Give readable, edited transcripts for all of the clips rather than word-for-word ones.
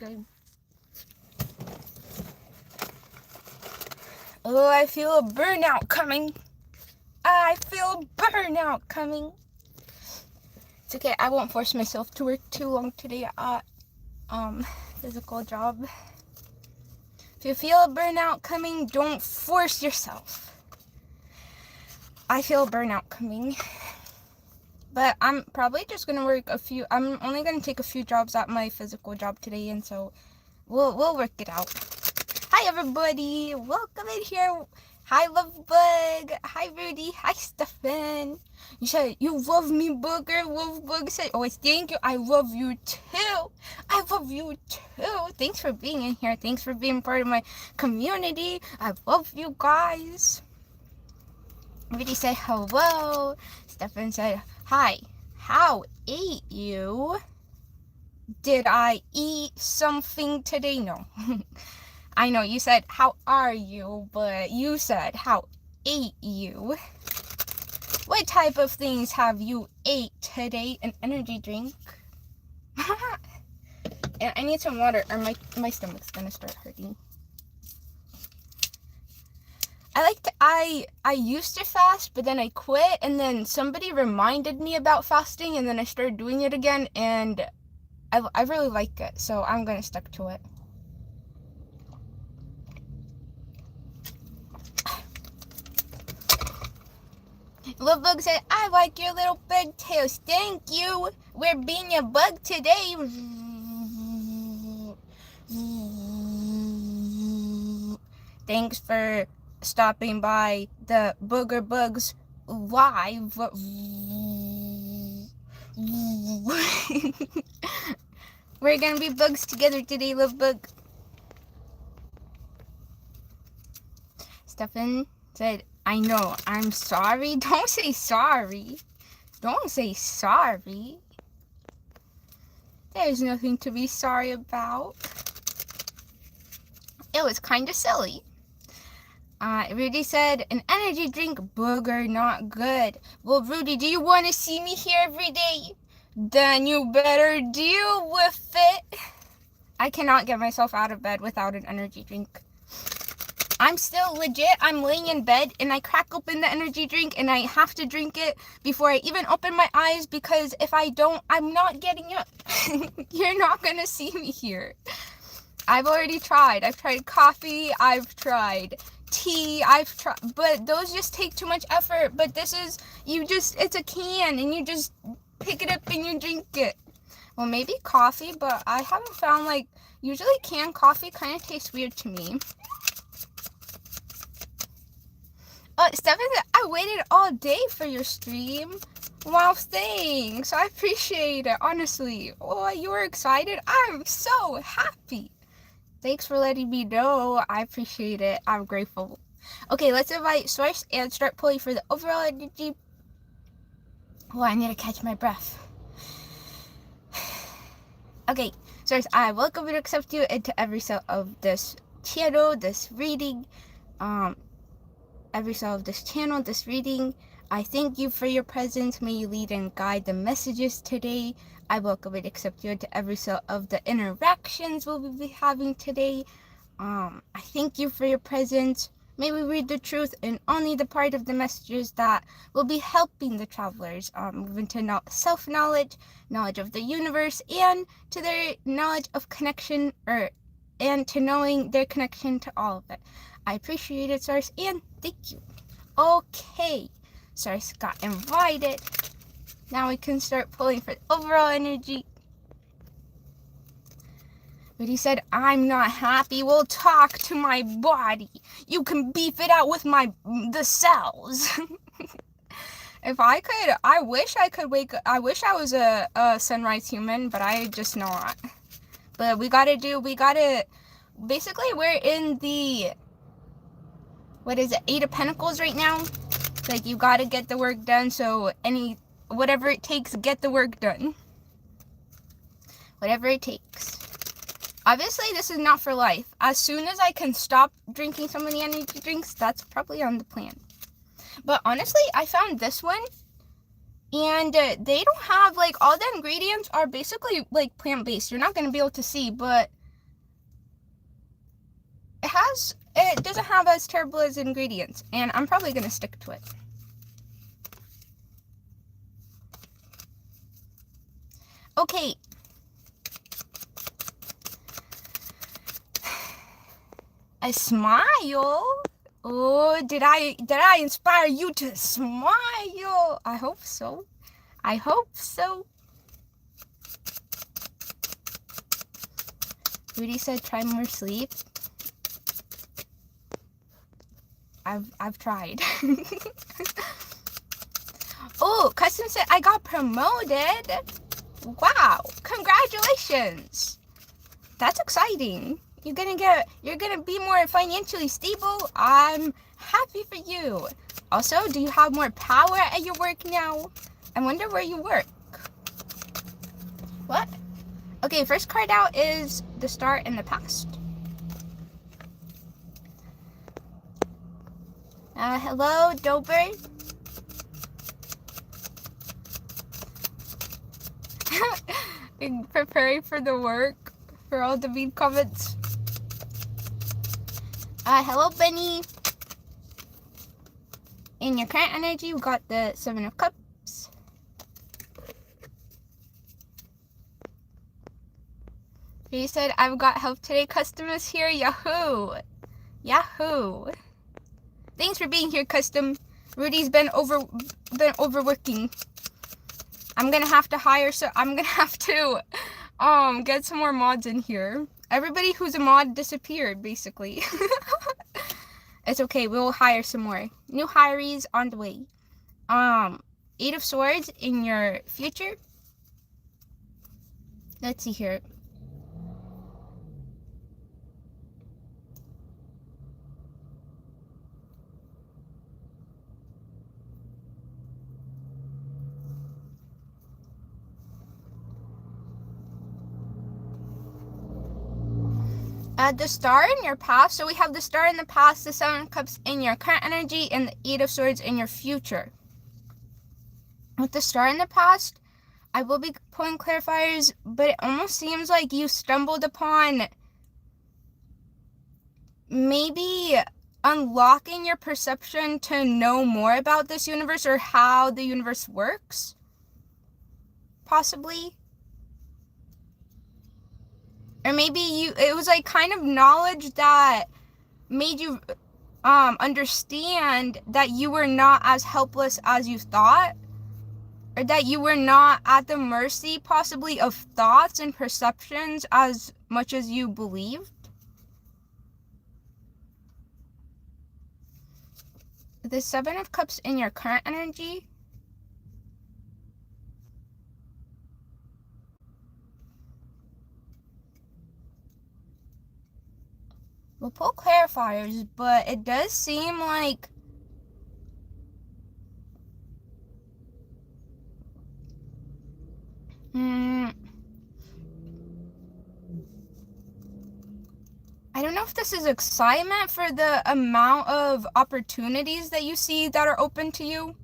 good. Oh, I feel a burnout coming. I feel burnout coming. It's okay, I won't force myself to work too long today at physical job. If you feel a burnout coming, don't force yourself. I feel burnout coming. But I'm probably just gonna work I'm only gonna take a few jobs at my physical job today, and so we'll work it out. Hi everybody, welcome in here. Hi Lovebug, hi Rudy, hi Stefan. You said you love me, Booger. Lovebug said, oh thank you, I love you too. I love you too. Thanks for being in here. Thanks for being part of my community. I love you guys. Rudy said hello. Stefan said hi. How ate you? Did I eat something today? No. I know you said how are you, but you said how ate you. What type of things have you ate today? An energy drink. And I need some water or my stomach's gonna start hurting. I used to fast, but then I quit, and then somebody reminded me about fasting, and then I started doing it again, and I really like it, so I'm gonna stick to it. Little Bug said, I like your little bug tails. Thank you. We're being a bug today. Thanks for stopping by the Booger Bugs live. We're gonna be bugs together today, Love Bug. Stefan said, I know, I'm sorry. Don't say sorry. Don't say sorry. There's nothing to be sorry about. It was kind of silly. Rudy said, an energy drink, Booger, not good. Well, Rudy, do you want to see me here every day? Then you better deal with it. I cannot get myself out of bed without an energy drink. I'm still legit. I'm laying in bed and I crack open the energy drink and I have to drink it before I even open my eyes, because if I don't, I'm not getting up. You're not going to see me here. I've already tried. I've tried coffee. I've tried tea. I've tried, but those just take too much effort. But this is, it's a can and you just pick it up and you drink it. Well, maybe coffee, but I haven't found, like, usually canned coffee kind of tastes weird to me. Oh, Stefan said, I waited all day for your stream. Wow, thanks. I appreciate it, honestly. Oh, you were excited? I'm so happy. Thanks for letting me know. I appreciate it. I'm grateful. Okay, let's invite Source and start pulling for the overall energy. Oh, I need to catch my breath. Okay, Source, I welcome and accept you into every cell of this channel, this reading. Every cell of this channel, this reading. I thank you for your presence. May you lead and guide the messages today. I welcome and accept you into every cell of the interactions we'll be having today. I thank you for your presence. May we read the truth and only the part of the messages that will be helping the travelers move into self-knowledge, knowledge of the universe, and to their knowledge of connection, and to knowing their connection to all of it. I appreciate it, Source, and thank you. Okay, Source got invited. Now we can start pulling for the overall energy. But he said, I'm not happy. We'll talk to my body. You can beef it out with the cells. If I could, I wish I could I wish I was a sunrise human, but I just not. But basically we're in the, what is it, 8 of Pentacles right now? Like, you gotta get the work done, so whatever it takes, get the work done. Whatever it takes. Obviously, this is not for life. As soon as I can stop drinking so many energy drinks, that's probably on the plan. But honestly, I found this one, and they don't have, like, all the ingredients are basically, like, plant-based. You're not gonna be able to see, but it doesn't have as terrible as ingredients, and I'm probably gonna stick to it. Okay. A smile? Oh, did I inspire you to smile? I hope so. I hope so. Rudy said try more sleep. I've tried. Oh, Custom said I got promoted. Wow, congratulations. That's exciting. You're gonna be more financially stable. I'm happy for you. Also, do you have more power at your work now? I wonder where you work. What? Okay, first card out is the star in the past. Hello, Dober. Preparing for the work, for all the mean comments. Hello, Benny. In your current energy, we got the 7 of Cups. He said, I've got help today. Customers here. Yahoo. Yahoo. Thanks for being here, Custom. Rudy's been overworking. I'm gonna have to get some more mods in here. Everybody who's a mod disappeared, basically. It's okay, we'll hire some more. New hirees on the way. 8 of Swords in your future. Let's see here. The star in your past. So we have the star in the past, the 7 of Cups in your current energy, and the 8 of Swords in your future. With the star in the past, I will be pulling clarifiers, but it almost seems like you stumbled upon maybe unlocking your perception to know more about this universe or how the universe works. Possibly. Or maybe it was like kind of knowledge that made you understand that you were not as helpless as you thought, or that you were not at the mercy possibly of thoughts and perceptions as much as you believed. The 7 of Cups in your current energy. We'll pull clarifiers, but it does seem like I don't know if this is excitement for the amount of opportunities that you see that are open to you.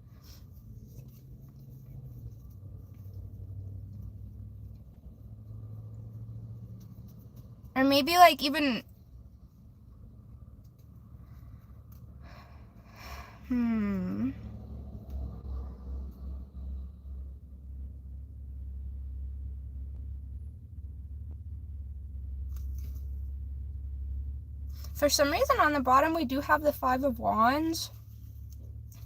Or maybe like even For some reason on the bottom we do have the 5 of Wands.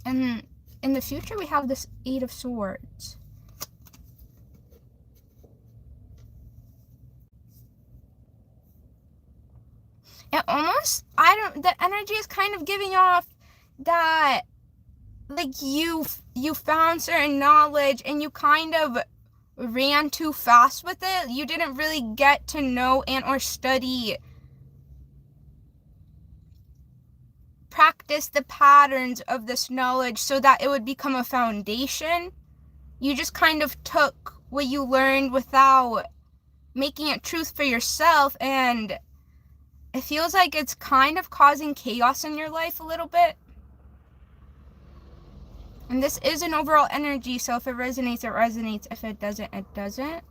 And in the future we have this 8 of Swords. It almost, the energy is kind of giving off that like you found certain knowledge and you kind of ran too fast with it. You didn't really get to know and or practice the patterns of this knowledge so that it would become a foundation. You just kind of took what you learned without making it truth for yourself, and it feels like it's kind of causing chaos in your life a little bit. And this is an overall energy, so if it resonates, it resonates. If it doesn't, it doesn't.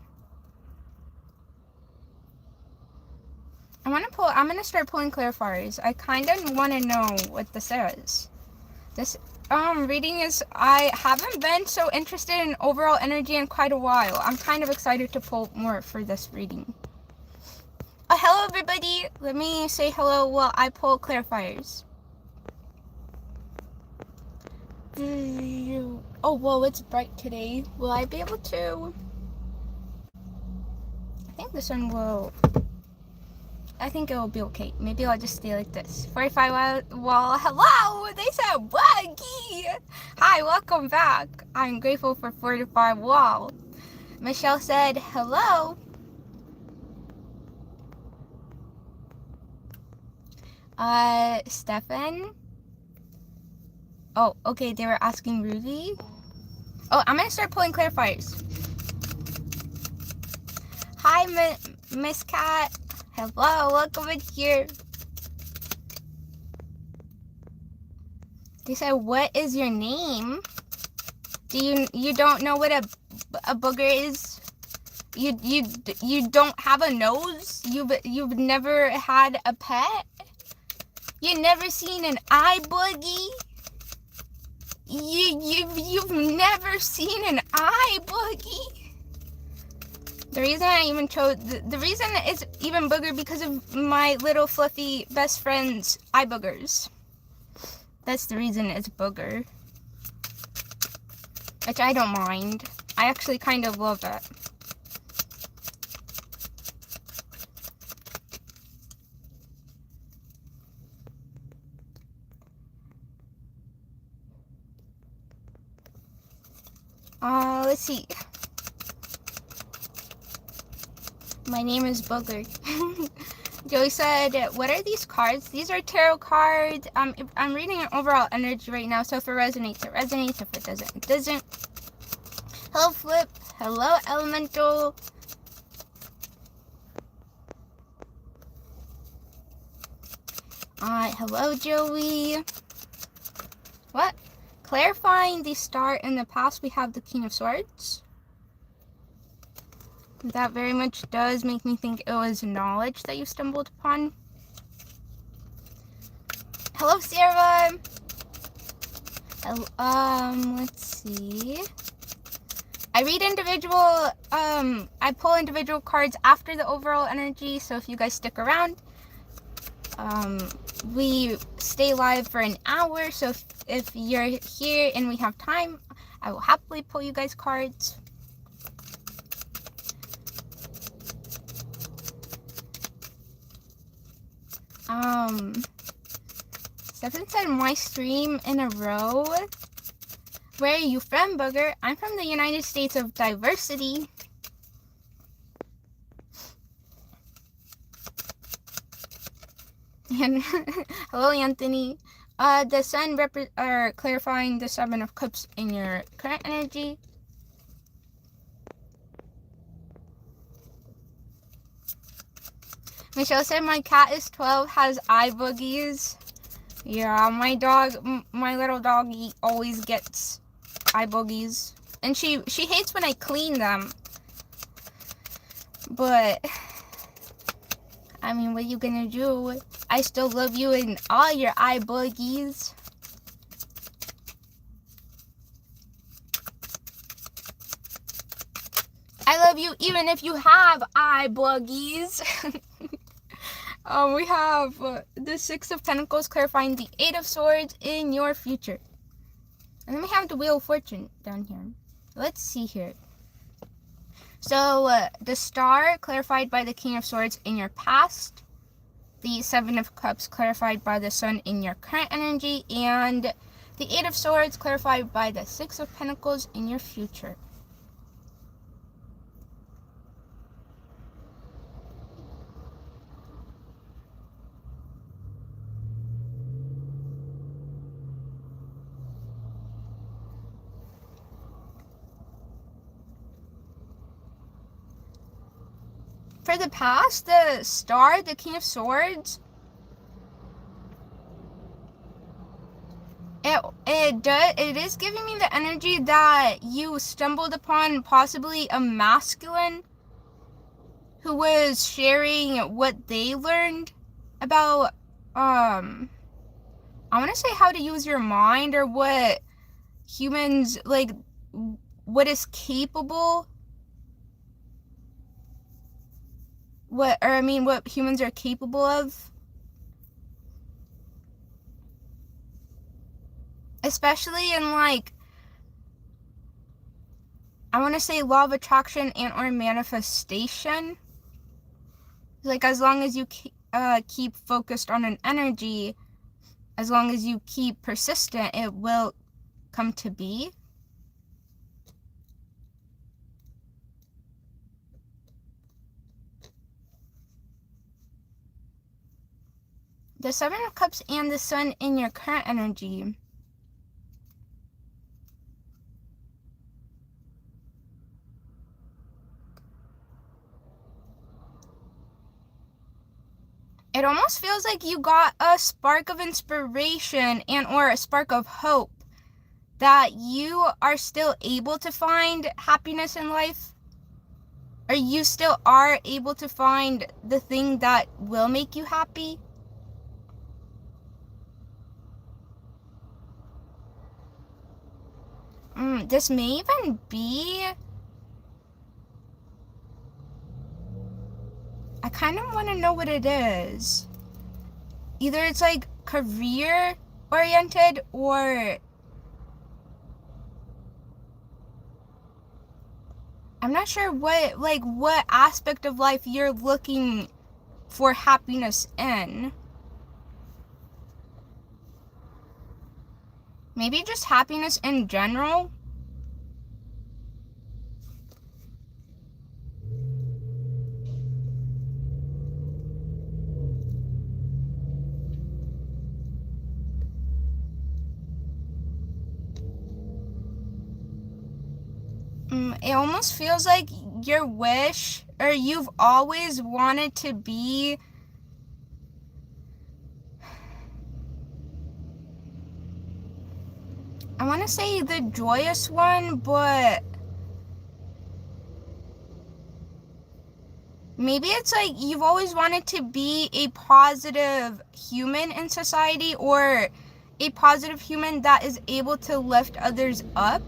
I'm I'm gonna start pulling clarifiers. I kind of want to know what this is. This reading is, I haven't been so interested in overall energy in quite a while. I'm kind of excited to pull more for this reading. Hello everybody. Let me say hello while I pull clarifiers. Oh, whoa, it's bright today. Will I be able to? I think this one will. I think it will be okay. Maybe I'll just stay like this. 45 wall. Hello! They said Buggy! Hi, welcome back. I'm grateful for 45 wall. Michelle said hello. Stefan. Oh, okay, they were asking Ruby. Oh, I'm gonna start pulling clarifiers. Hi, Miss Cat. Hello, welcome in here. They said, what is your name? You don't know what a booger is? You don't have a nose? You've never had a pet? You've never seen an eye boogie? You've never seen an eye boogie? The reason I even chose, the reason it's even booger because of my little fluffy best friend's eye boogers. That's the reason it's booger. Which I don't mind. I actually kind of love it. Let's see. My name is Booger. Joey said, what are these cards? These are tarot cards. I'm reading an overall energy right now, so if it resonates, it resonates. If it doesn't, it doesn't. Hello, Flip. Hello, Elemental. Hello, Joey. What? Clarifying the star in the past, we have the King of Swords. That very much does make me think it was knowledge that you stumbled upon. Hello, Sarah. Let's see. I read individual, I pull individual cards after the overall energy, so if you guys stick around, we stay live for an hour, so if you're here and we have time, I will happily pull you guys cards. Stefan said my stream in a row. Where are you from, Booger? I'm from the United States of Diversity. And hello, Anthony. The sun clarifying the 7 of Cups in your current energy. Michelle said my cat is 12, has eye boogies. Yeah, my little doggy always gets eye boogies. And she hates when I clean them. But, I mean, what are you gonna do? I still love you and all your eye boogies. I love you even if you have eye boogies. We have the 6 of Pentacles clarifying the 8 of Swords in your future. And then we have the Wheel of Fortune down here. Let's see here. So, the Star clarified by the King of Swords in your past. The 7 of Cups clarified by the Sun in your current energy. And the 8 of Swords clarified by the 6 of Pentacles in your future. For the past, the Star, the King of Swords, it is giving me the energy that you stumbled upon possibly a masculine who was sharing what they learned about, I want to say how to use your mind, or what humans, like, what is capable, what humans are capable of. Especially in, like, I want to say law of attraction and or manifestation. Like, as long as you keep focused on an energy, as long as you keep persistent, it will come to be. The Seven of Cups and the Sun in your current energy. It almost feels like you got a spark of inspiration and or a spark of hope that you are still able to find happiness in life. Or you still are able to find the thing that will make you happy. This may even be, I kind of want to know what it is. Either it's like career oriented, or I'm not sure what aspect of life you're looking for happiness in. Maybe just happiness in general. It almost feels like your wish, or you've always wanted to be, I want to say the joyous one, but maybe it's like you've always wanted to be a positive human in society, or a positive human that is able to lift others up.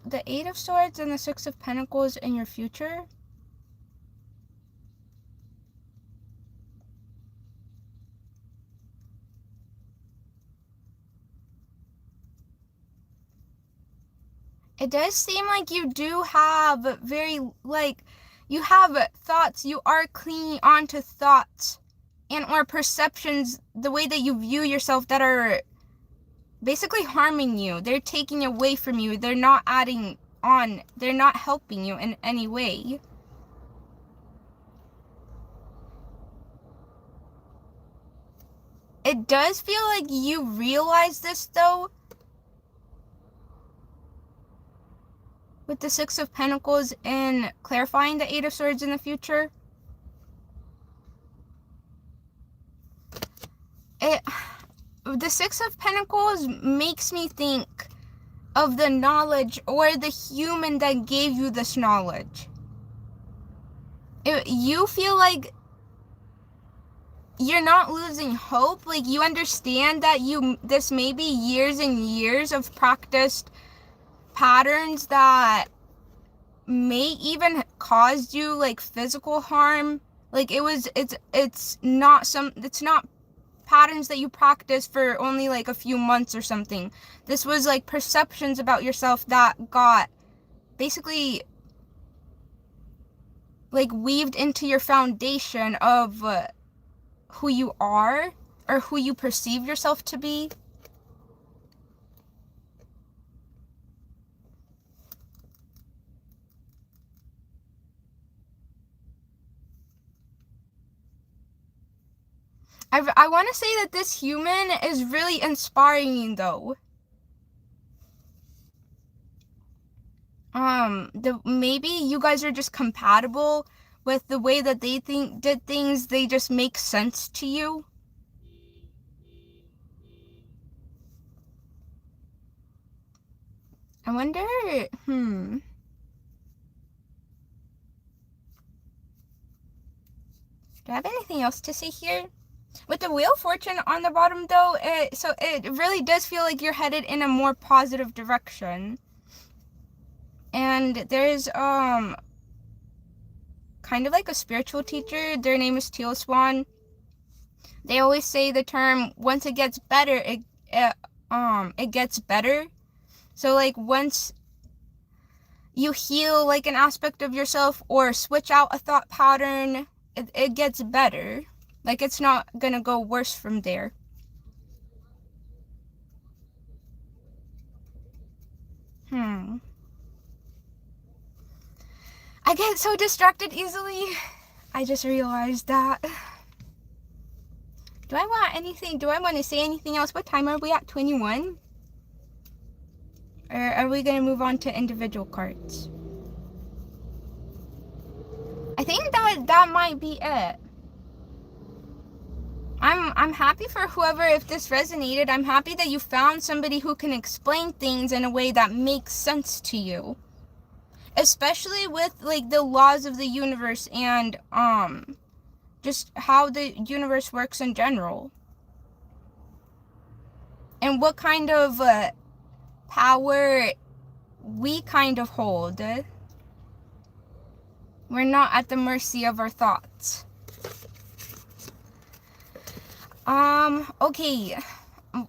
The Eight of Swords and the Six of Pentacles in your future. It does seem like you do have you have thoughts, you are clinging onto thoughts and or perceptions, the way that you view yourself, that are basically harming you. They're taking away from you. They're not adding on. They're not helping you in any way. It does feel like you realize this, though, with the Six of Pentacles and clarifying the Eight of Swords in the future. The Six of Pentacles makes me think of the knowledge, or the human that gave you this knowledge. You feel like you're not losing hope. Like, you understand that this may be years and years of practiced patterns that may even cause you like physical harm. Like, it's not patterns that you practice for only like a few months or something. This was like perceptions about yourself that got basically like weaved into your foundation of who you are, or who you perceive yourself to be. I want to say that this human is really inspiring, though. Maybe you guys are just compatible, with the way that they did things, they just make sense to you. I wonder, do I have anything else to say here? With the Wheel of Fortune on the bottom though, it really does feel like you're headed in a more positive direction. And there's kind of like a spiritual teacher, their name is Teal Swan. They always say the term, once it gets better, it gets better. So like once you heal like an aspect of yourself or switch out a thought pattern, it gets better. Like it's not gonna go worse from there. I get so distracted easily. I just realized that. Do I want anything? Do I want to say anything else? What time are we at? 21? Or are we going to move on to individual cards? I think that might be it. I'm happy for whoever, if this resonated, I'm happy that you found somebody who can explain things in a way that makes sense to you. Especially with like the laws of the universe and just how the universe works in general. And what kind of power we kind of hold. We're not at the mercy of our thoughts.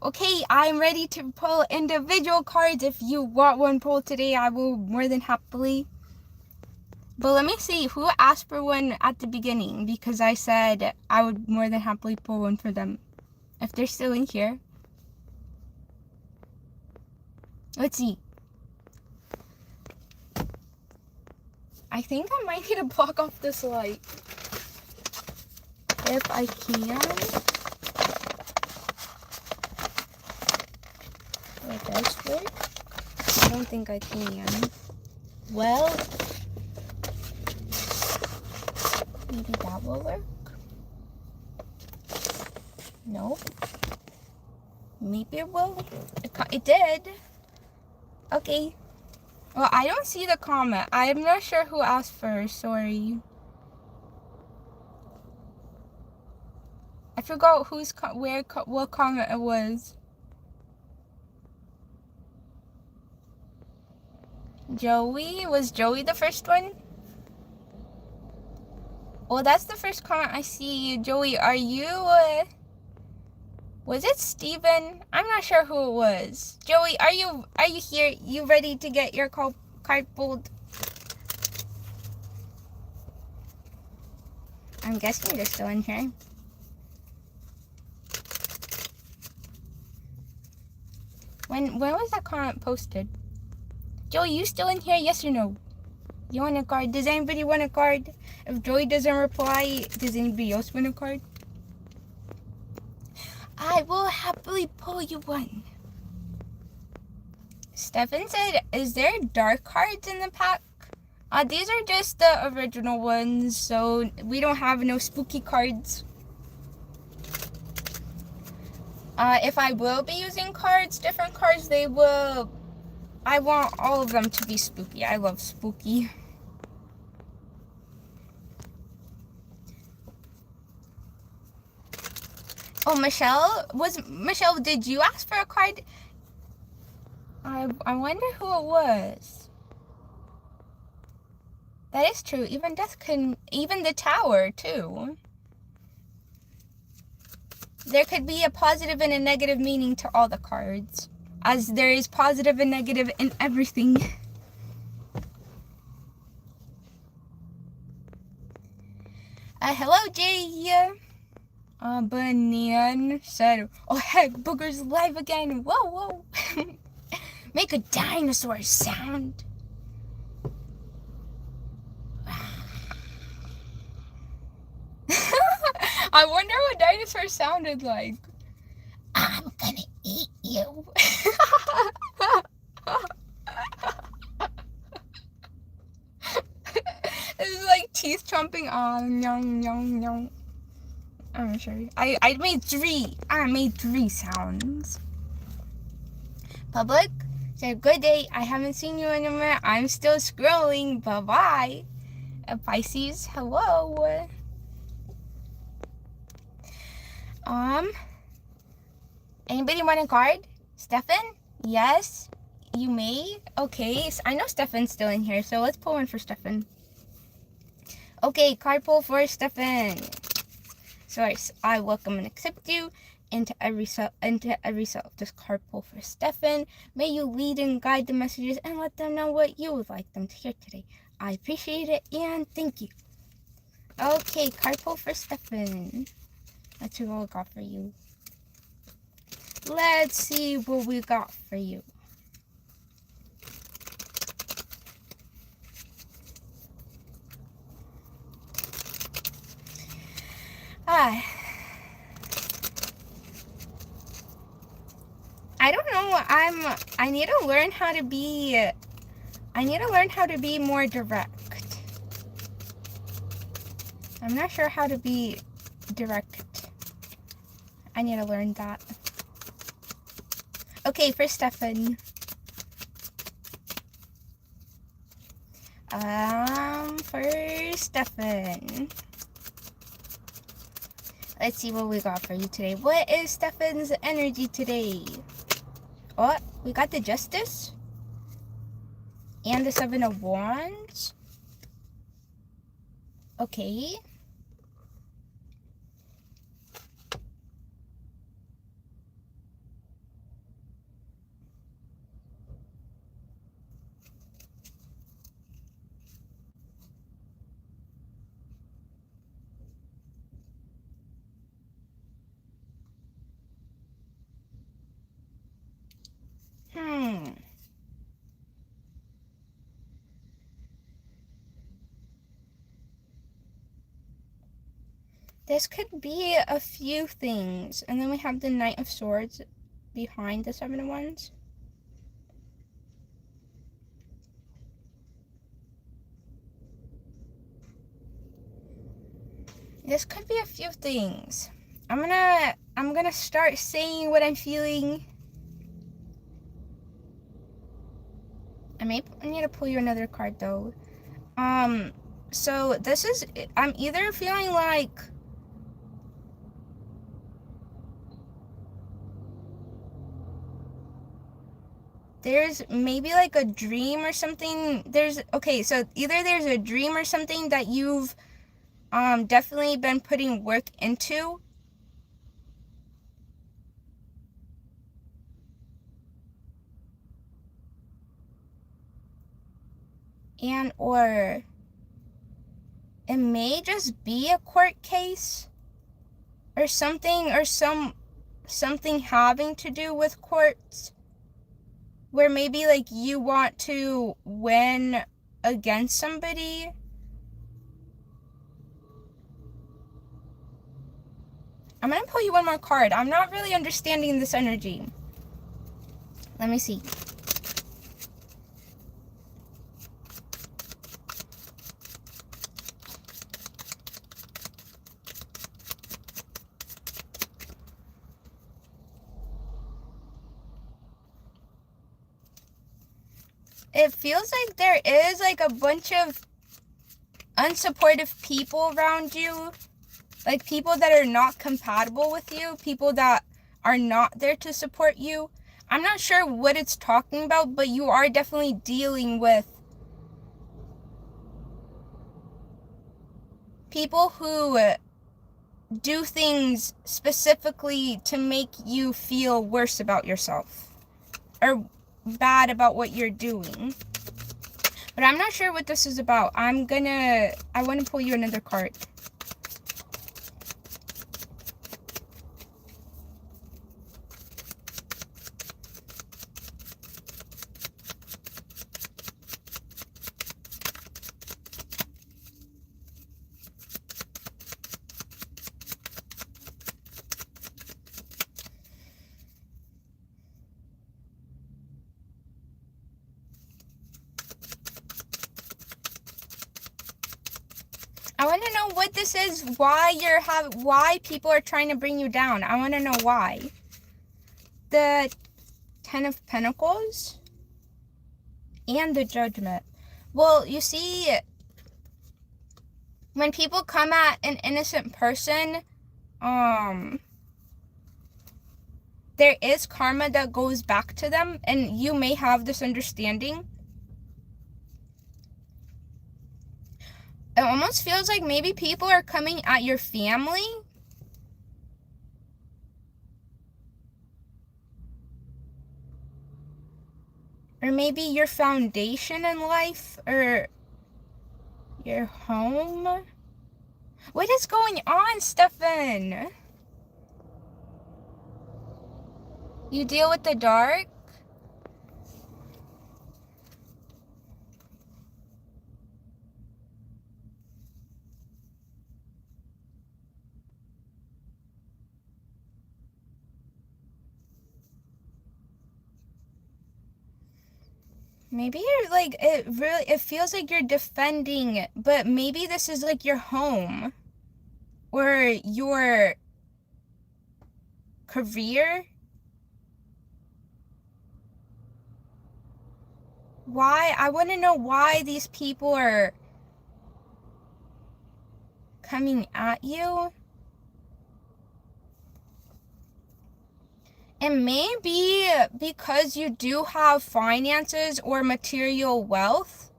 Okay, I'm ready to pull individual cards. If you want one pulled today, I will more than happily. But let me see, who asked for one at the beginning? Because I said I would more than happily pull one for them. If they're still in here. Let's see. I think I might need to block off this light. If I can. It does work. I don't think I can. Well, maybe that will work. No. Maybe it will. It did. Okay. Well, I don't see the comment. I'm not sure who asked first. Sorry. I forgot what comment it was. Joey? Was Joey the first one? Well, that's the first comment I see. Joey, are you, was it Steven? I'm not sure who it was. Joey, are you here? You ready to get your card pulled? I'm guessing they're still in here. When was that comment posted? Joey, you still in here? Yes or no? You want a card? Does anybody want a card? If Joey doesn't reply, does anybody else want a card? I will happily pull you one. Stefan said, is there dark cards in the pack? These are just the original ones, so we don't have no spooky cards. If I will be using cards, different cards, I want all of them to be spooky. I love spooky. Oh, Michelle, did you ask for a card? I wonder who it was. That is true. Even the Tower, too. There could be a positive and a negative meaning to all the cards, as there is positive and negative in everything. Hello, Jay. Banan said, oh heck, Booger's live again. Whoa. Make a dinosaur sound. I wonder what dinosaur sounded like. I'm gonna eat you. This is like teeth chomping on. Nyong, nyong, nyong. I'm sure. I made three. I made three sounds. Public, say good day. I haven't seen you in a minute. I'm still scrolling. Bye-bye. Pisces, hello. Anybody want a card? Stefan? Yes, you may. Okay, so I know Stefan's still in here, so let's pull one for Stefan. Okay, card pull for Stefan. So I welcome and accept you into every cell of this card pull for Stefan. May you lead and guide the messages and let them know what you would like them to hear today. I appreciate it and thank you. Okay, card pull for Stefan. Let's see what we got for you. Let's see what we got for you. I don't know. I need to learn how to be more direct. I'm not sure how to be direct. I need to learn that. Okay, for Stefan. For Stefan. Let's see what we got for you today. What is Stefan's energy today? Oh, we got the Justice. And the Seven of Wands. Okay. This could be a few things. And then we have the Knight of Swords behind the Seven of Wands. This could be a few things. I'm gonna start saying what I'm feeling. I need to pull you another card though. So this is, I'm either feeling like there's maybe like a dream or something. Okay, so either there's a dream or something that you've definitely been putting work into. And or it may just be a court case or something, or something having to do with courts, where maybe like you want to win against somebody. I'm gonna pull you one more card. I'm not really understanding this energy. Let me see. It feels like there is like a bunch of unsupportive people around you. Like people that are not compatible with you. People that are not there to support you. I'm not sure what it's talking about, but you are definitely dealing with people who do things specifically to make you feel worse about yourself. Or bad about what you're doing. But I'm not sure what this is about. I want to pull you another card. I want to know what this is, why people are trying to bring you down. I want to know why. The Ten of Pentacles and the Judgment. Well, you see, when people come at an innocent person, there is karma that goes back to them, and you may have this understanding. It almost feels like maybe people are coming at your family. Or maybe your foundation in life, or your home. What is going on, Stefan? You deal with the dark? Maybe you're like, it feels like you're defending, but maybe this is like your home or your career. Why? I want to know why these people are coming at you. And maybe because you do have finances or material wealth,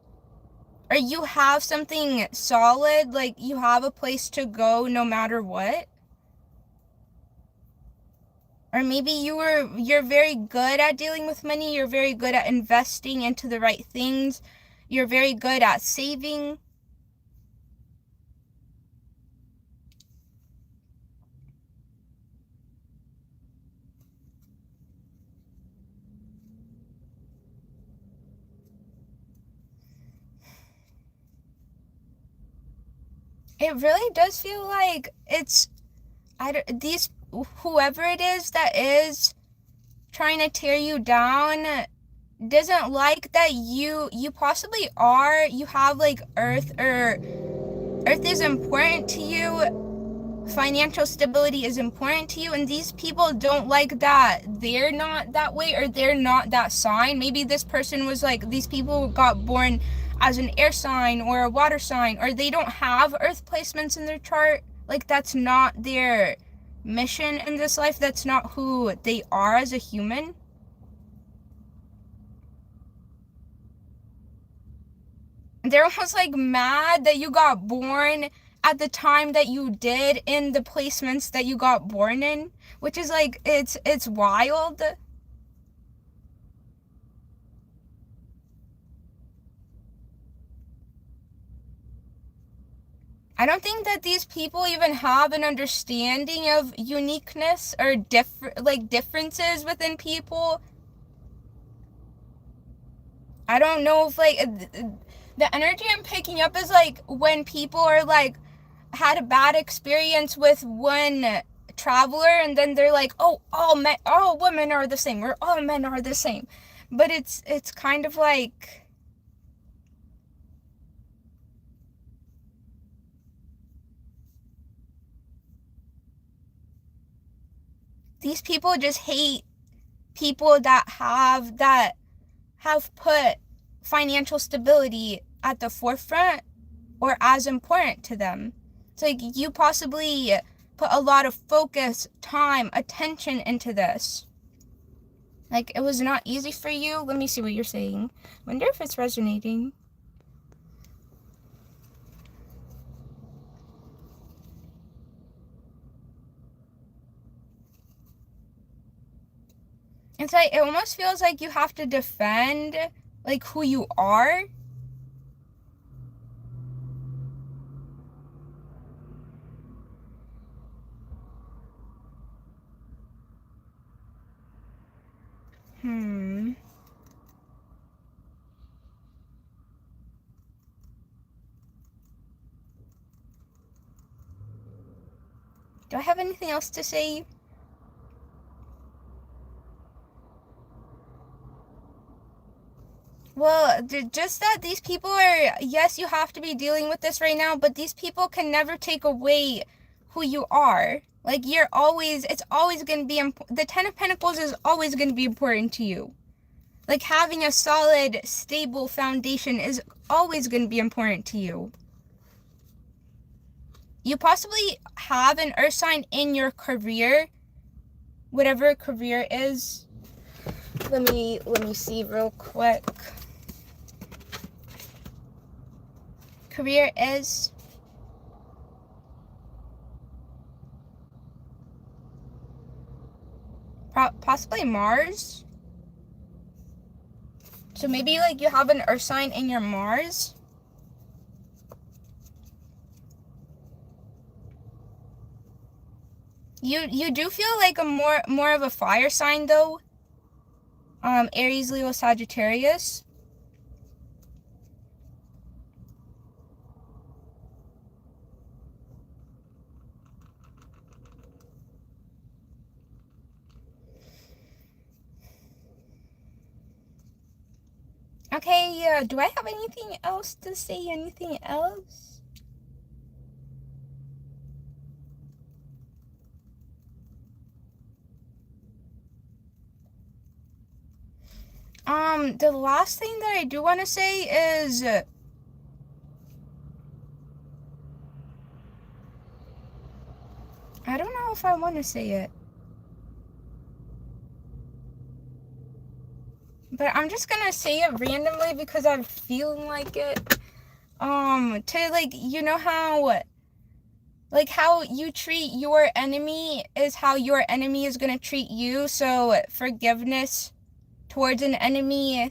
or you have something solid, like you have a place to go no matter what. Or maybe you're very good at dealing with money, you're very good at investing into the right things, you're very good at saving. It really does feel like it's whoever it is that is trying to tear you down doesn't like that you possibly you have like earth is important to you, financial stability is important to you, and these people don't like that they're not that way, or they're not that sign. Maybe this person was like, these people got born as an air sign or a water sign, or they don't have earth placements in their chart. Like, that's not their mission in this life, that's not who they are as a human. They're almost like mad that you got born at the time that you did in the placements that you got born in, which is like, it's wild. I don't think that these people even have an understanding of uniqueness or differences within people. I don't know if like the energy I'm picking up is like when people are like had a bad experience with one traveler, and then they're like, oh, all women are the same, or all men are the same. But it's kind of like, these people just hate people that have put financial stability at the forefront or as important to them. It's like you possibly put a lot of focus, time, attention into this. Like, it was not easy for you. Let me see what you're saying. Wonder if it's resonating. It's like, it almost feels like you have to defend like who you are. Do I have anything else to say? Well, just that these people are, yes, you have to be dealing with this right now, but these people can never take away who you are. Like, it's always going to be, the Ten of Pentacles is always going to be important to you. Like, having a solid, stable foundation is always going to be important to you. You possibly have an earth sign in your career, whatever career is. Let me see real quick. Career is possibly Mars. So maybe like you have an earth sign in your Mars. You do feel like a more of a fire sign though. Aries, Leo, Sagittarius. Okay, do I have anything else to say? Anything else? The last thing that I do want to say is, I don't know if I want to say it. But I'm just gonna say it randomly because I'm feeling like it. To like, you know how, like how you treat your enemy is how your enemy is gonna treat you. So forgiveness towards an enemy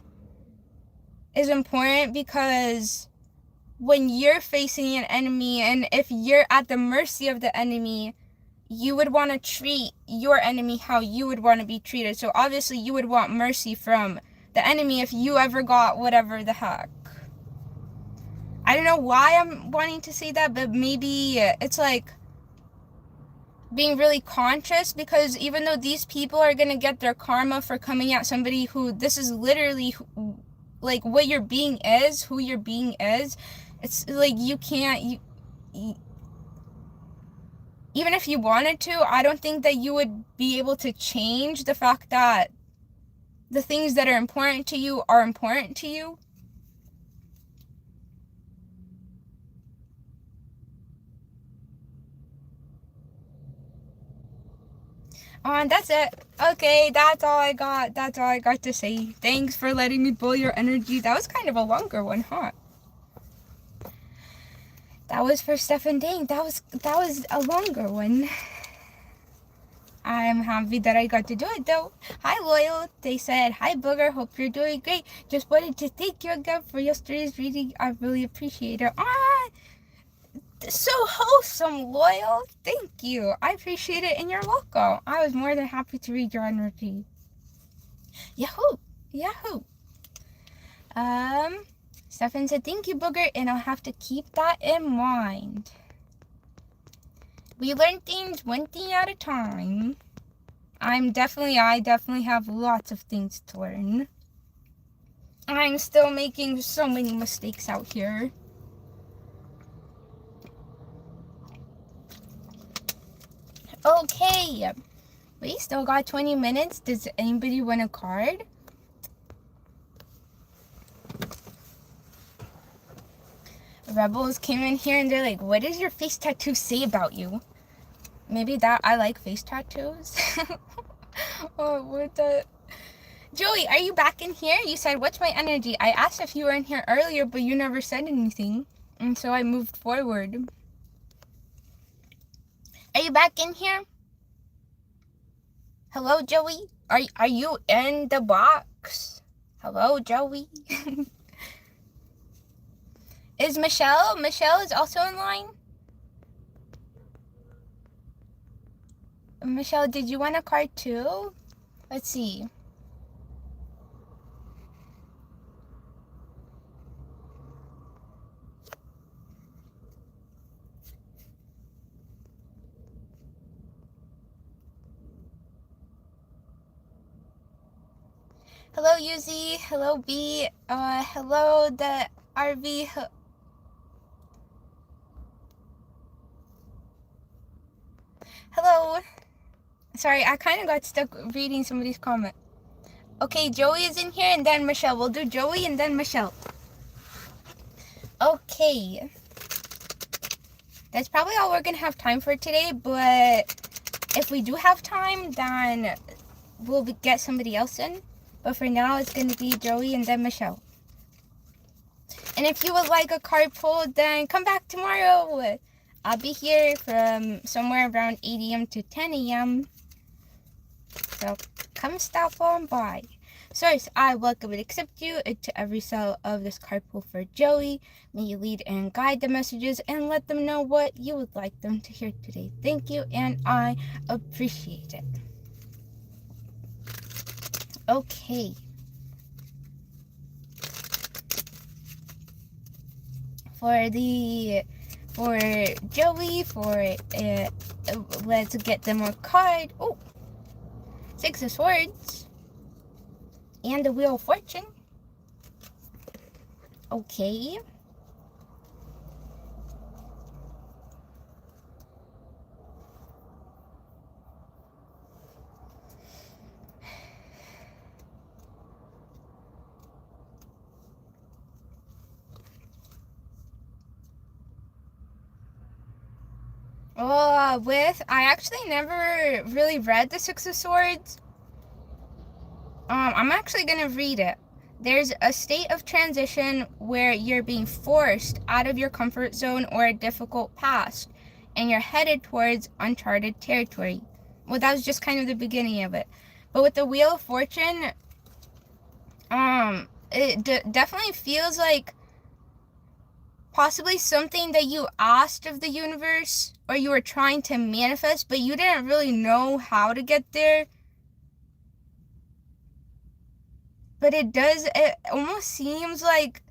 is important, because when you're facing an enemy and if you're at the mercy of the enemy, you would want to treat your enemy how you would want to be treated. So obviously you would want mercy from the enemy if you ever got whatever the heck. I don't know why I'm wanting to say that, but maybe it's like being really conscious, because even though these people are going to get their karma for coming at somebody who, this is literally like what your being is, who your being is, it's like you can't, even if you wanted to, I don't think that you would be able to change the fact that the things that are important to you are important to you. And that's it. Okay, that's all I got. That's all I got to say. Thanks for letting me pull your energy. That was kind of a longer one, huh? That was for Stefan Dang. That was a longer one. I'm happy that I got to do it though. Hi Loyal. They said, hi Booger, hope you're doing great. Just wanted to thank you again for yesterday's reading. I really appreciate it. So wholesome, Loyal. Thank you. I appreciate it and you're welcome. I was more than happy to read your energy. Yahoo! Yahoo! Stefan said, thank you, Booger, and I'll have to keep that in mind. We learn things one thing at a time. I definitely have lots of things to learn. I'm still making so many mistakes out here. Okay, we still got 20 minutes. Does anybody want a card? Rebels came in here and they're like, what does your face tattoo say about you? Maybe that I like face tattoos. Oh, what the... Joey, are you back in here? You said, what's my energy? I asked if you were in here earlier, but you never said anything. And so I moved forward. Are you back in here? Hello, Joey? Are you in the box? Hello, Joey? Is Michelle? Michelle is also in line? Michelle, did you want a card too? Let's see. Hello, Yuzi. Hello, B. Hello, the RV. Hello. Sorry, I kind of got stuck reading somebody's comment. Okay, Joey is in here, and then Michelle. We'll do Joey and then Michelle. Okay. That's probably all we're going to have time for today, but if we do have time, then we'll get somebody else in. But for now, it's going to be Joey and then Michelle. And if you would like a card pulled, then come back tomorrow. I'll be here from somewhere around 8 a.m. to 10 a.m. So come stop on by. Source, I welcome and accept you into every cell of this card pull for Joey. May you lead and guide the messages and let them know what you would like them to hear today. Thank you, and I appreciate it. Okay. For Joey, let's get them a card. Oh, Six of Swords. And the Wheel of Fortune. Okay. I actually never really read the Six of Swords. I'm actually gonna read it. There's a state of transition where you're being forced out of your comfort zone or a difficult past, and you're headed towards uncharted territory. Well, that was just kind of the beginning of it. But with the Wheel of Fortune, it definitely feels like possibly something that you asked of the universe or you were trying to manifest, but you didn't really know how to get there. But it almost seems like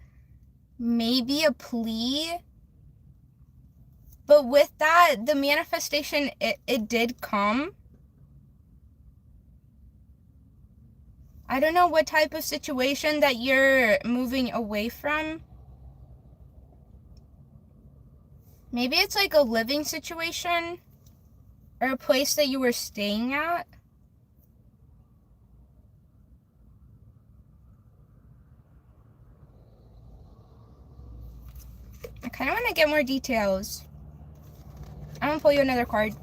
maybe a plea. But with that, the manifestation, it did come. I don't know what type of situation that you're moving away from. Maybe it's like a living situation or a place that you were staying at. I kind of want to get more details. I'm gonna pull you another card.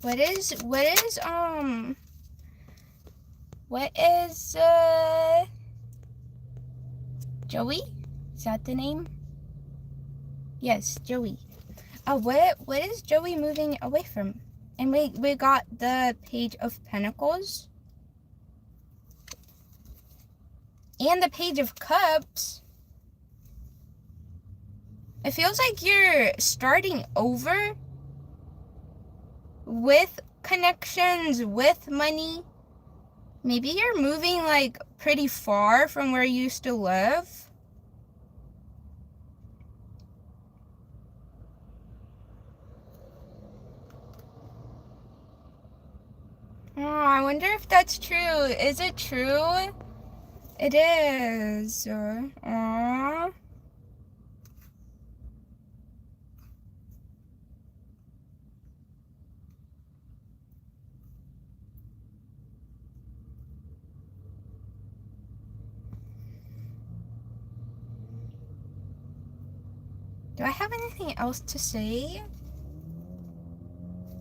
What is Joey? Is that the name? Yes, Joey. What is Joey moving away from? And we got the Page of Pentacles. And the Page of Cups. It feels like you're starting over with connections, with money. Maybe you're moving like pretty far from where you used to live. Oh, I wonder if that's true. Is it true? It is. Aww. Do I have anything else to say?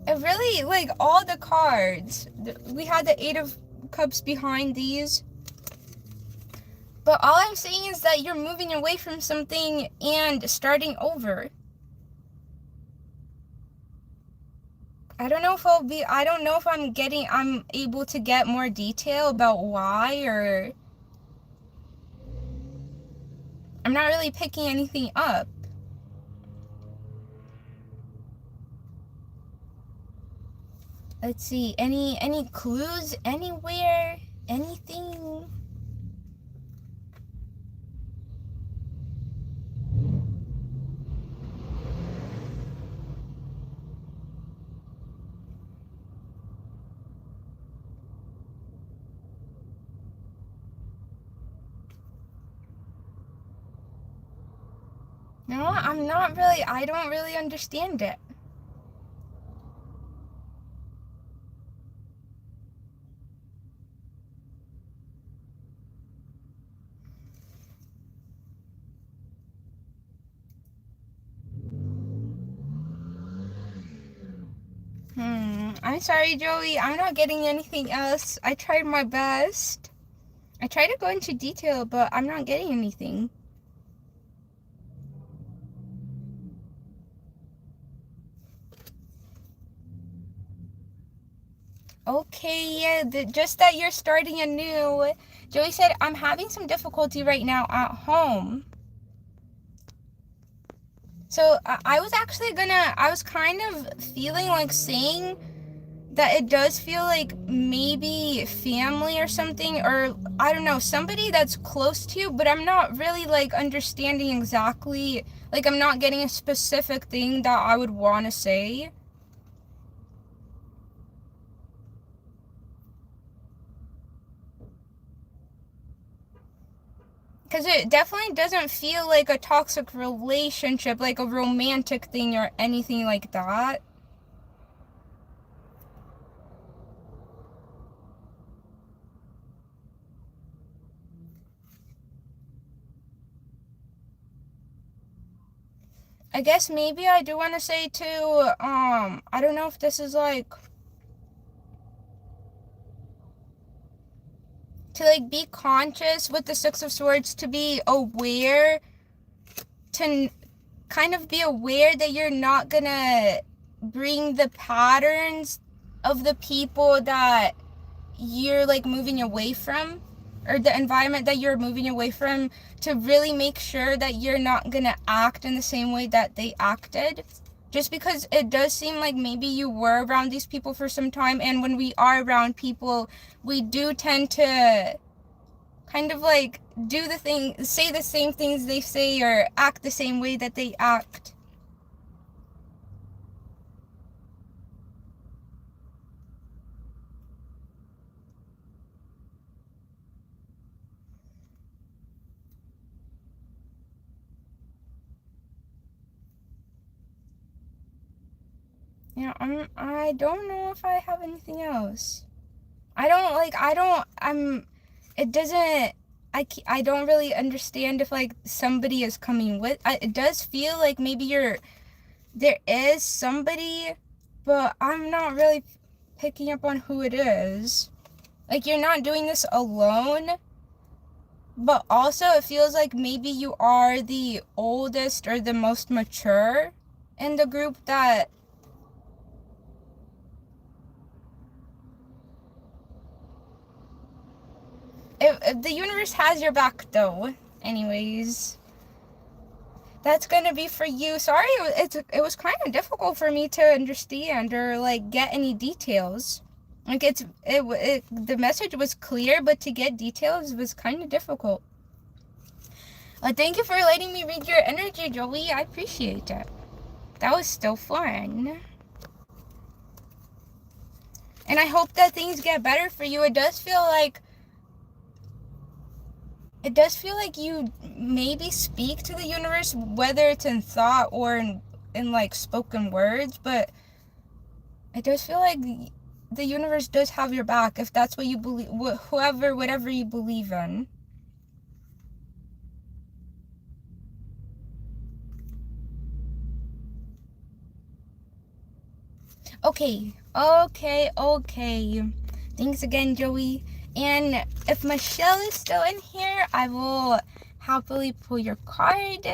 It really, like, all the cards. We had the Eight of Cups behind these. But all I'm saying is that you're moving away from something and starting over. I don't know if I'm able to get more detail about why, or I'm not really picking anything up. Let's see, any clues anywhere? Anything? No, I'm not really, I don't really understand it. I'm sorry, Joey. I'm not getting anything else. I tried my best. I tried to go into detail, but I'm not getting anything. Okay, yeah, just that you're starting anew. Joey said, I'm having some difficulty right now at home. So I was actually I was kind of feeling like saying that it does feel like maybe family or something, or I don't know, somebody that's close to you, but I'm not really like understanding exactly, like I'm not getting a specific thing that I would want to say. Because it definitely doesn't feel like a toxic relationship, like a romantic thing or anything like that. I guess maybe I do want to say too, I don't know if this is like, to like be conscious with the Six of Swords, to be aware, to kind of be aware that you're not gonna bring the patterns of the people that you're like moving away from, or the environment that you're moving away from, to really make sure that you're not gonna act in the same way that they acted. Just because it does seem like maybe you were around these people for some time, and when we are around people, we do tend to kind of like do the thing, say the same things they say, or act the same way that they act. Yeah, I don't know if I have anything else. It doesn't, I don't really understand if like somebody is coming with, it does feel like maybe there is somebody, but I'm not really picking up on who it is. Like, you're not doing this alone, but also it feels like maybe you are the oldest or the most mature in the group. That if the universe has your back though. Anyways, that's gonna be for you. Sorry, it was kind of difficult for me to understand or like get any details. Like the message was clear, but to get details was kind of difficult. Thank you for letting me read your energy, Joey. I appreciate it. That was still fun. And I hope that things get better for you. It does feel like you maybe speak to the universe, whether it's in thought or in like spoken words, but it does feel like the universe does have your back if that's what you believe, whatever you believe in. Okay. Thanks again, Joey. And if Michelle is still in here, I will happily pull your card.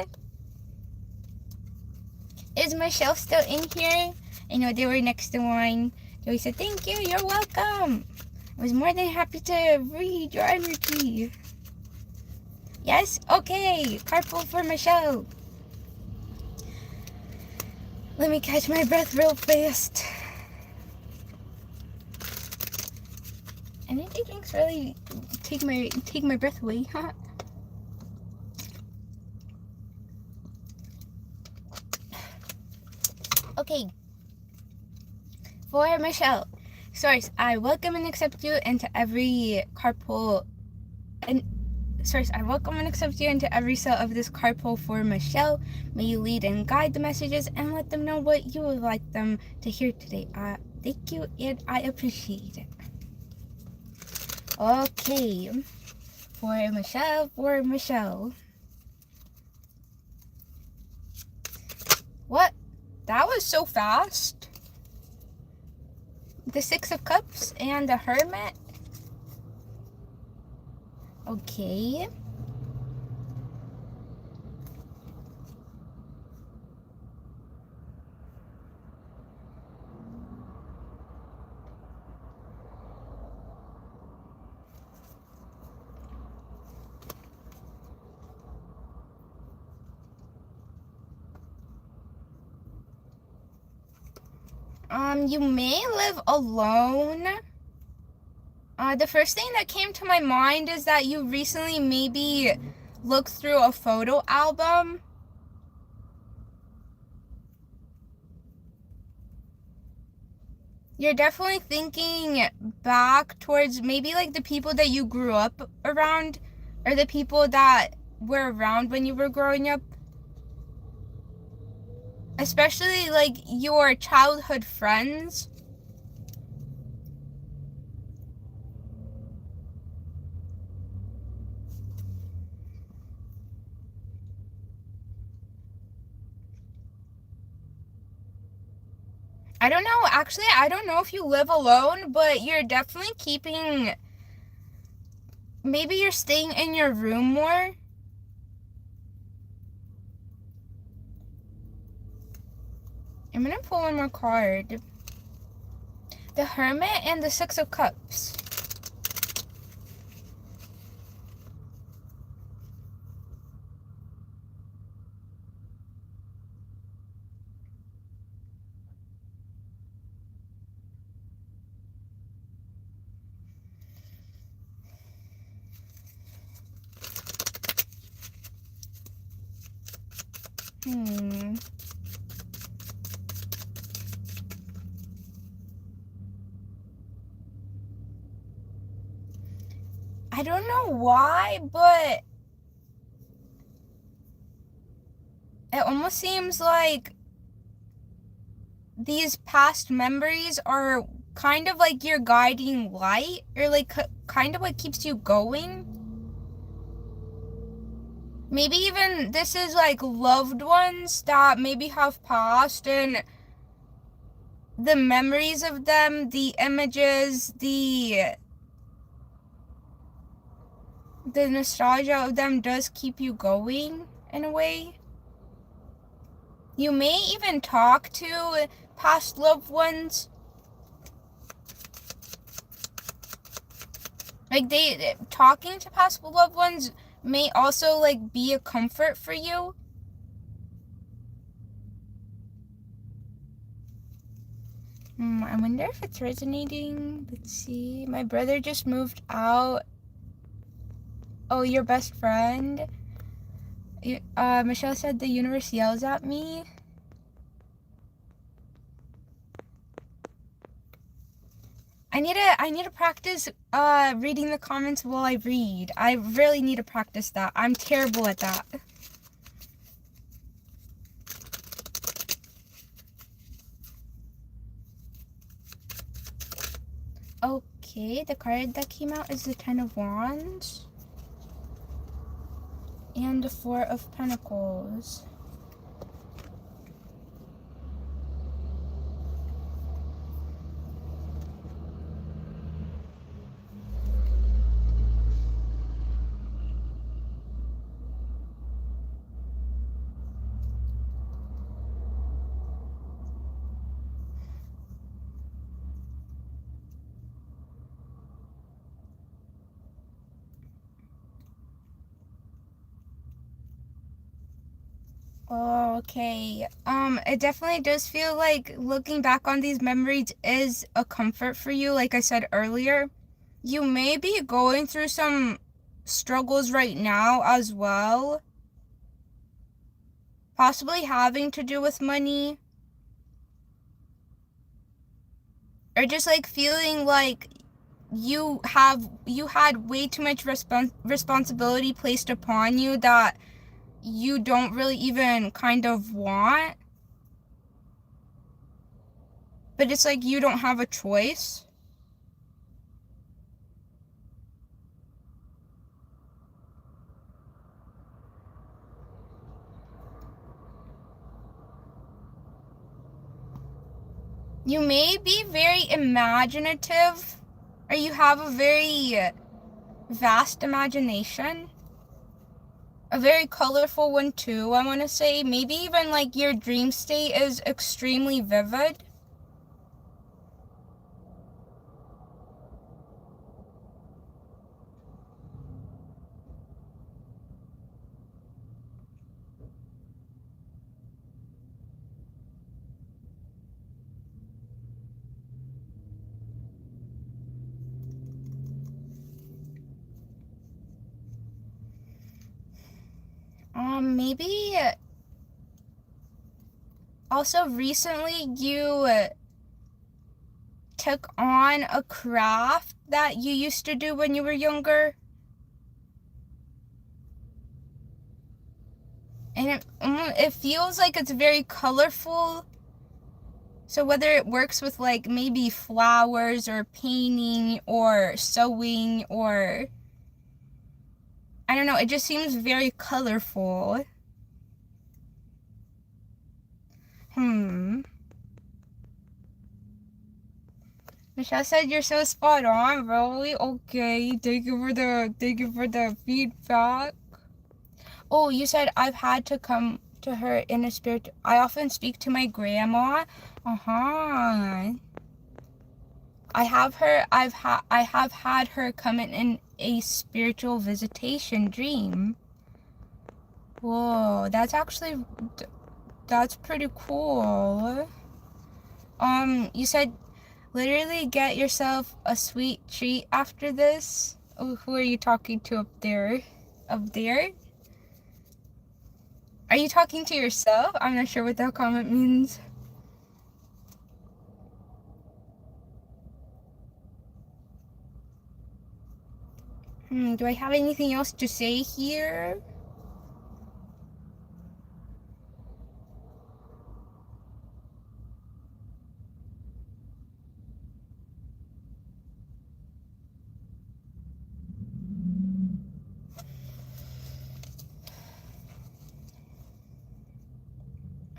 Is Michelle still in here? I know they were next to mine. Joey said, thank you, you're welcome. I was more than happy to read your energy. Yes? Okay. Card pull for Michelle. Let me catch my breath real fast. Energy drinks really take my breath away, huh? Okay. For Michelle. Source, I welcome and accept you into every carpool and Source, I welcome and accept you into every cell of this carpool for Michelle. May you lead and guide the messages and let them know what you would like them to hear today. Thank you, and I appreciate it. Okay, for Michelle. What? That was so fast. The Six of Cups and the Hermit. Okay. You may live alone. The first thing that came to my mind is that you recently maybe looked through a photo album. You're definitely thinking back towards maybe like the people that you grew up around, or the people that were around when you were growing up. Especially like your childhood friends. I don't know. Actually, I don't know if you live alone, but you're definitely keeping... Maybe you're staying in your room more. I'm gonna pull one more card. The Hermit and the Six of Cups. I don't know why, but it almost seems like these past memories are kind of like your guiding light, or like kind of what keeps you going. Maybe even this is like loved ones that maybe have passed, and the memories of them, the images, the nostalgia of them does keep you going in a way. You may even talk to past loved ones. Like talking to past loved ones may also like be a comfort for you. I wonder if it's resonating. Let's see. My brother just moved out. Oh, your best friend? Michelle said the universe yells at me. I need to practice reading the comments while I read. I really need to practice that. I'm terrible at that. Okay, the card that came out is the Ten of Wands and the Four of Pentacles. Okay. It definitely does feel like looking back on these memories is a comfort for you, like I said earlier. You may be going through some struggles right now as well. Possibly having to do with money. Or just like feeling like you had way too much responsibility placed upon you that you don't really even kind of want, but it's like you don't have a choice. You may be very imaginative, or you have a very vast imagination. A very colorful one too, I want to say. Maybe even like your dream state is extremely vivid. Maybe also recently you took on a craft that you used to do when you were younger. And it feels like it's very colorful. So whether it works with like maybe flowers or painting or sewing or I don't know, it just seems very colorful. Michelle said you're so spot on, really? Okay, thank you for the feedback. Oh, you said I've had to come to her in a spirit. I often speak to my grandma. Uh-huh. I have had her come in a spiritual visitation dream. Whoa, that's pretty cool. You said literally get yourself a sweet treat after this. Oh, who are you talking to up there? Up there? Are you talking to yourself? I'm not sure what that comment means. Do I have anything else to say here?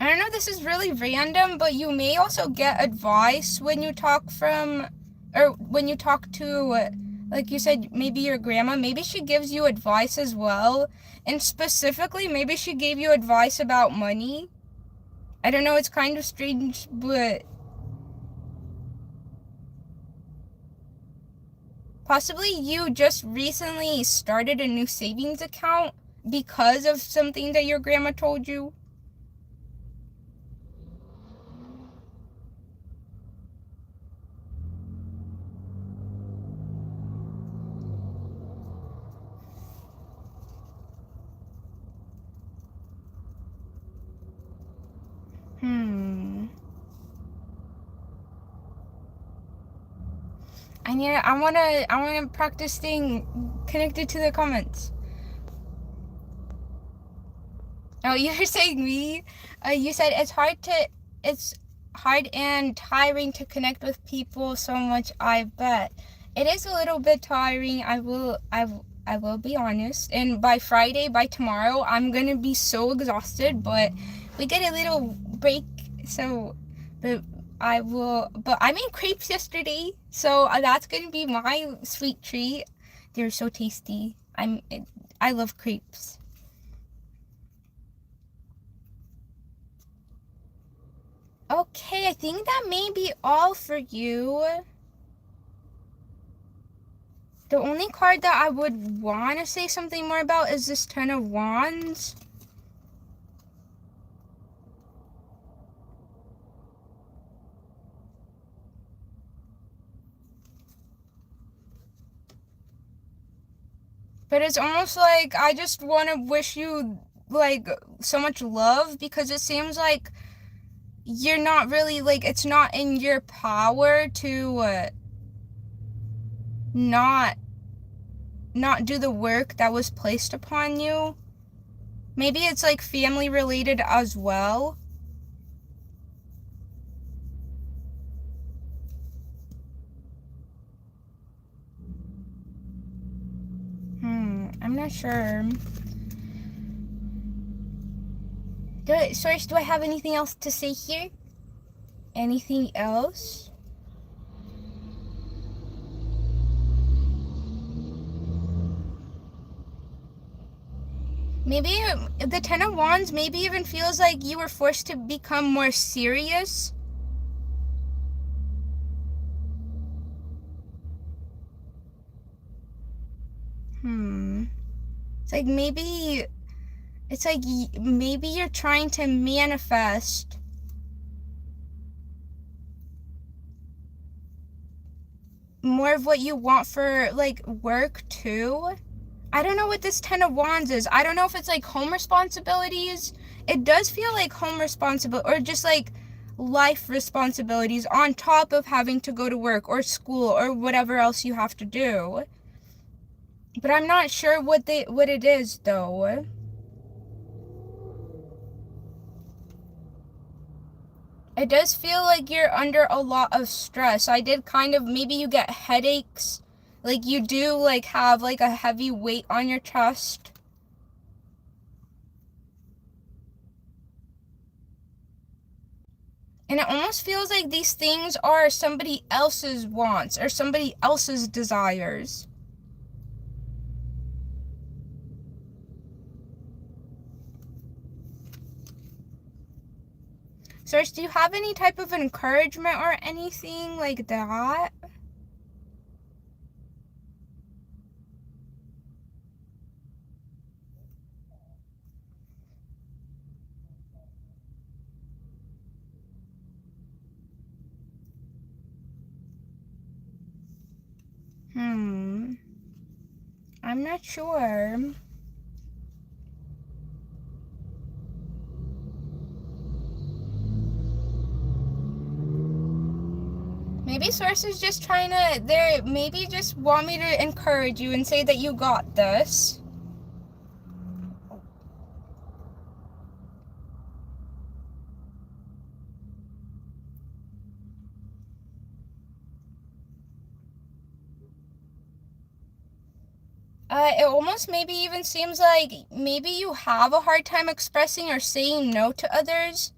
I don't know, this is really random, but you may also get advice when you talk when you talk to, like you said, maybe your grandma. Maybe she gives you advice as well. And specifically, maybe she gave you advice about money. I don't know, it's kind of strange, but possibly you just recently started a new savings account because of something that your grandma told you. I wanna practice staying connected to the comments. Oh, you're saying me? You said it's hard and tiring to connect with people so much. I bet it is a little bit tiring. I will be honest. And by Friday, by tomorrow, I'm gonna be so exhausted. But we get a little break, so but I made crepes yesterday, so that's gonna be my sweet treat. They're so tasty. I love crepes. Okay, I think that may be all for you. The only card that I would want to say something more about is this Ten of Wands. But it's almost like I just want to wish you like so much love, because it seems like you're not really like, it's not in your power to not do the work that was placed upon you. Maybe it's like family related as well. I'm not sure. Source, do I have anything else to say here? Anything else? Maybe the Ten of Wands maybe even feels like you were forced to become more serious. It's like maybe you're trying to manifest more of what you want for like work too. I don't know what this Ten of Wands is. I don't know if it's like home responsibilities. It does feel like home responsibility, or just like life responsibilities on top of having to go to work or school or whatever else you have to do. But I'm not sure what it is though. It does feel like you're under a lot of stress. I did kind of, maybe you get headaches. Like you do like have like a heavy weight on your chest. And it almost feels like these things are somebody else's wants or somebody else's desires. Source, do you have any type of encouragement or anything like that? I'm not sure. Maybe Source is just trying to, maybe just want me to encourage you and say that you got this. It almost maybe even seems like maybe you have a hard time expressing or saying no to others.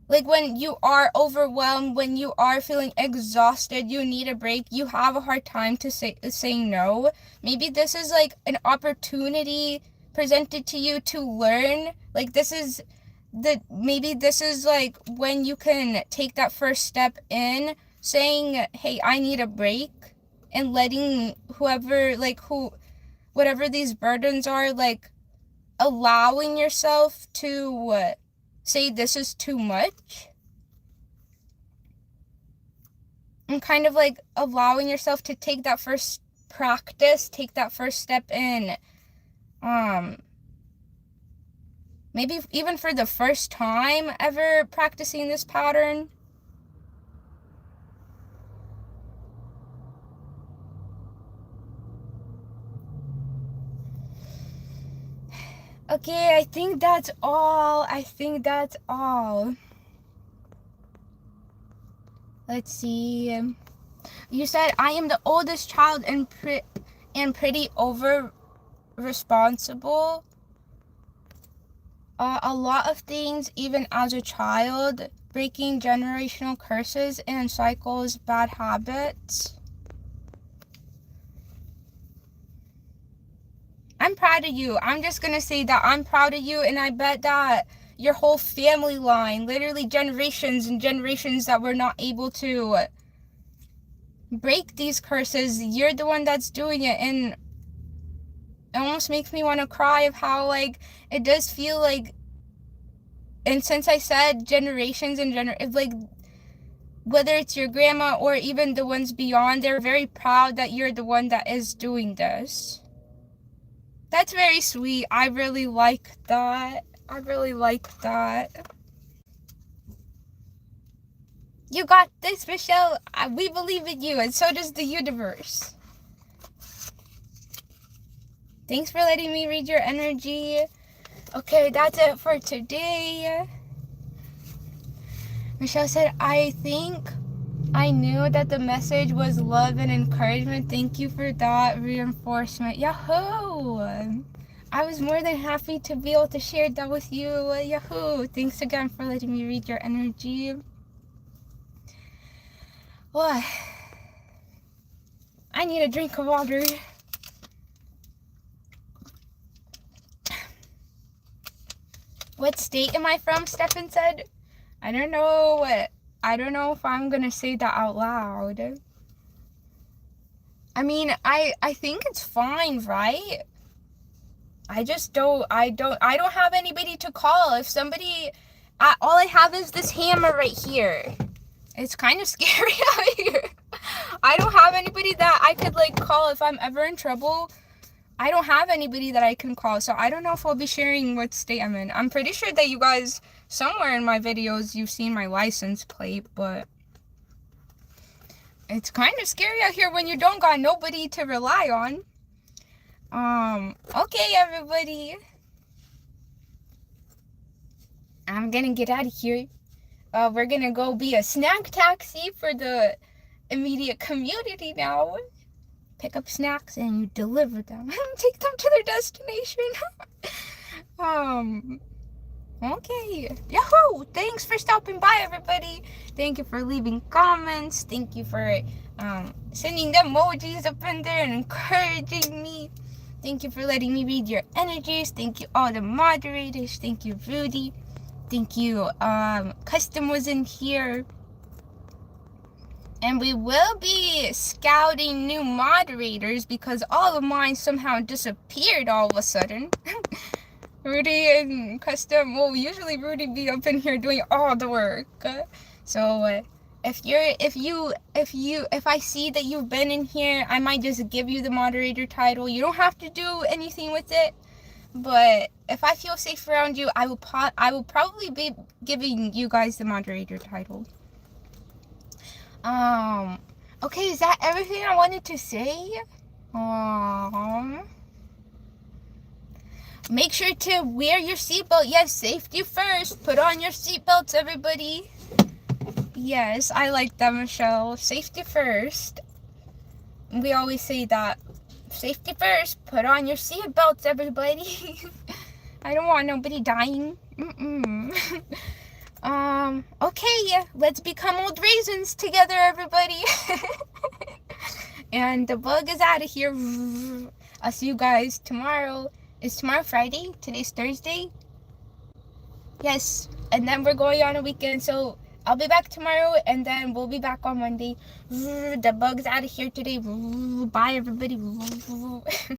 Like when you are overwhelmed, when you are feeling exhausted, you need a break, you have a hard time to say no. Maybe this is like an opportunity presented to you to learn. Like maybe this is like when you can take that first step in saying, hey, I need a break, and letting whatever these burdens are, like allowing yourself to say this is too much, and kind of like allowing yourself to take that first practice, take that first step in, maybe even for the first time ever practicing this pattern. Okay, I think that's all. Let's see. You said I am the oldest child and pretty over responsible. A lot of things, even as a child, breaking generational curses and cycles, bad habits. I'm proud of you. I'm just gonna say that I'm proud of you, and I bet that your whole family line, literally generations and generations that were not able to break these curses, you're the one that's doing it. And it almost makes me want to cry of how like it does feel like, and since I said generations and like whether it's your grandma or even the ones beyond, they're very proud that you're the one that is doing this. That's very sweet. I really like that. You got this, Michelle. We believe in you, and so does the universe. Thanks for letting me read your energy. Okay, that's it for today. Michelle said, I think I knew that the message was love and encouragement. Thank you for that reinforcement. Yahoo! I was more than happy to be able to share that with you. Yahoo! Thanks again for letting me read your energy. Oh, I need a drink of water. What state am I from? Stefan said. I don't know if I'm gonna say that out loud. I mean, I think it's fine, right? I don't have anybody to call. If somebody, all I have is this hammer right here. It's kind of scary out here. I don't have anybody that I could like call if I'm ever in trouble. I don't have anybody that I can call, so I don't know if I'll be sharing what state I'm in. I'm pretty sure that you guys, somewhere in my videos, you've seen my license plate, but it's kind of scary out here when you don't got nobody to rely on. Okay, everybody. I'm gonna get out of here. We're gonna go be a snack taxi for the immediate community now. Pick up snacks and you deliver them. Take them to their destination. Okay. Yahoo! Thanks for stopping by, everybody. Thank you for leaving comments. Thank you for sending the emojis up in there and encouraging me. Thank you for letting me read your energies. Thank you, all the moderators. Thank you, Rudy. Thank you, Custom was in here. And we will be scouting new moderators because all of mine somehow disappeared all of a sudden. Rudy and Custom, well, usually Rudy be up in here doing all the work. So if I see that you've been in here, I might just give you the moderator title. You don't have to do anything with it, but if I feel safe around you, I will probably be giving you guys the moderator title. Okay, is that everything I wanted to say? Make sure to wear your seatbelt. Yes, safety first. Put on your seatbelts, everybody. Yes, I like that, Michelle. Safety first. We always say that. Safety first. Put on your seatbelts, everybody. I don't want nobody dying. Okay, let's become old raisins together, everybody. And the bug is out of here. I'll see you guys tomorrow. Is tomorrow Friday? Today's Thursday? Yes, and then we're going on a weekend, so I'll be back tomorrow, and then we'll be back on Monday. The bug's out of here today. Bye, everybody.